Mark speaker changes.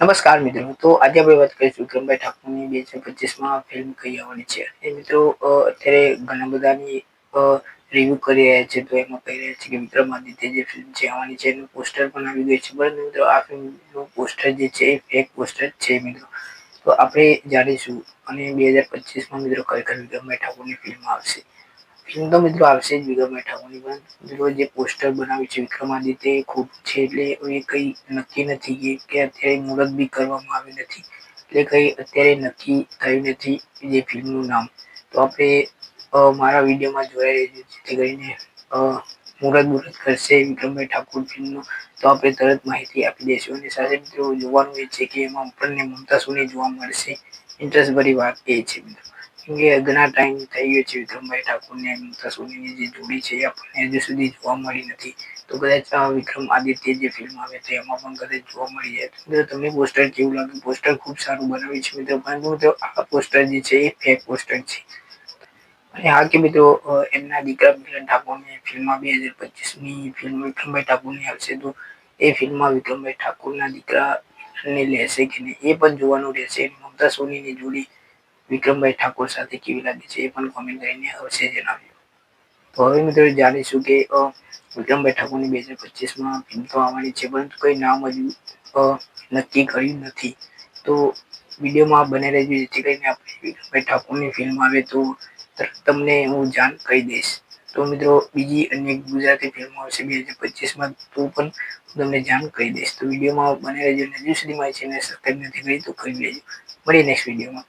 Speaker 1: નમસ્કાર મિત્રો, તો આજે આપણે વાત કરીશું વિક્રમભાઈ ઠાકોરની 2025માં ફિલ્મ કઈ આવવાની છે. એ મિત્રો અત્યારે ઘણા બધાની રિવ્યુ કરી રહ્યા છે, તો એમાં કહી રહ્યા છે કે વિક્રમાદિત્ય જે ફિલ્મ છે આવવાની છે એનું પોસ્ટર પણ આવી ગયું છે. પરંતુ મિત્રો આ ફિલ્મનું પોસ્ટર જે છે એ ફેક પોસ્ટર છે મિત્રો. તો આપણે જાણીશું અને 2025માં મિત્રો ખરેખર વિક્રમભાઈ ઠાકોરની ફિલ્મ આવશે. ફિલ્મ તો મિત્રો આવશે જ વિક્રમભાઈ ઠાકોરની, પણ મિત્રો જે પોસ્ટર બનાવ્યું છે વિક્રમાદિત્ય એ ખૂબ છે, એટલે એ કંઈ નક્કી નથી કે અત્યારે મુહૂર્ત બી કરવામાં આવી નથી, એટલે કંઈ અત્યારે નક્કી થયું નથી જે ફિલ્મનું નામ. તો આપણે મારા વિડીયોમાં જોડાઈ રહેજો, જેથી કરીને મુહૂર્ત કરશે વિક્રમભાઈ ઠાકોર ફિલ્મનું તો આપણે તરત માહિતી આપી દઈશું. અને સાથે મિત્રો જોવાનું એ છે કે એમાં આપણને મમતા સુની જોવા મળશે. ઇન્ટરેસ્ટ ભરી વાત એ છે મિત્રો, કેમ કે ઘણા ટાઈમ થઈ ગયો છે વિક્રમભાઈ ઠાકોરને મમતા સોનીની જે જોડી છે એ આપણને હજુ સુધી જોવા મળી નથી. તો કદાચ વિક્રમાદિત્ય જે ફિલ્મ આવે તો એમાં પણ કદાચ જોવા મળી જાય. મિત્રો તમને પોસ્ટર કેવું લાગ્યું? પોસ્ટર ખૂબ સારું બનાવ્યું છે મિત્રો, પરંતુ મિત્રો આ પોસ્ટર જે છે એ ફેક પોસ્ટર છે. અને હા કે મિત્રો એમના દીકરા મિલન ઠાકોરની ફિલ્મમાં 2025ની ફિલ્મ વિક્રમભાઈ ઠાકોરની આવશે, તો એ ફિલ્મમાં વિક્રમભાઈ ઠાકોરના દીકરા ને લેશે કે નહીં એ પણ જોવાનું રહેશે. મમતા સોનીની જોડી વિક્રમભાઈ ઠાકોર સાથે કેવી લાગે છે એ પણ કોમેન્ટ કરીને અવશ્ય જણાવજો. તો હવે મિત્રો જાણીશું કે વિક્રમભાઈ ઠાકોરની 2025માં ફિલ્મ તો આવવાની છે, પરંતુ કંઈ નામ હજુ નક્કી કર્યું નથી. તો વિડીયોમાં બને રહેજો, જેથી કરીને આપણે વિક્રમભાઈ ઠાકોરની ફિલ્મ આવે તો તમને હું જાણ કરી દઈશ. તો મિત્રો બીજી અન્ય ગુજરાતી ફિલ્મો આવશે 2025માં, તો પણ તમને જાણ કરી દઈશ. તો વિડીયોમાં બને રહેજો. હજુ સુધી મારી ચેનલ સબસ્ક્રાઈબ નથી કરી તો કરી લેજો. મળીએ નેક્સ્ટ વિડીયોમાં.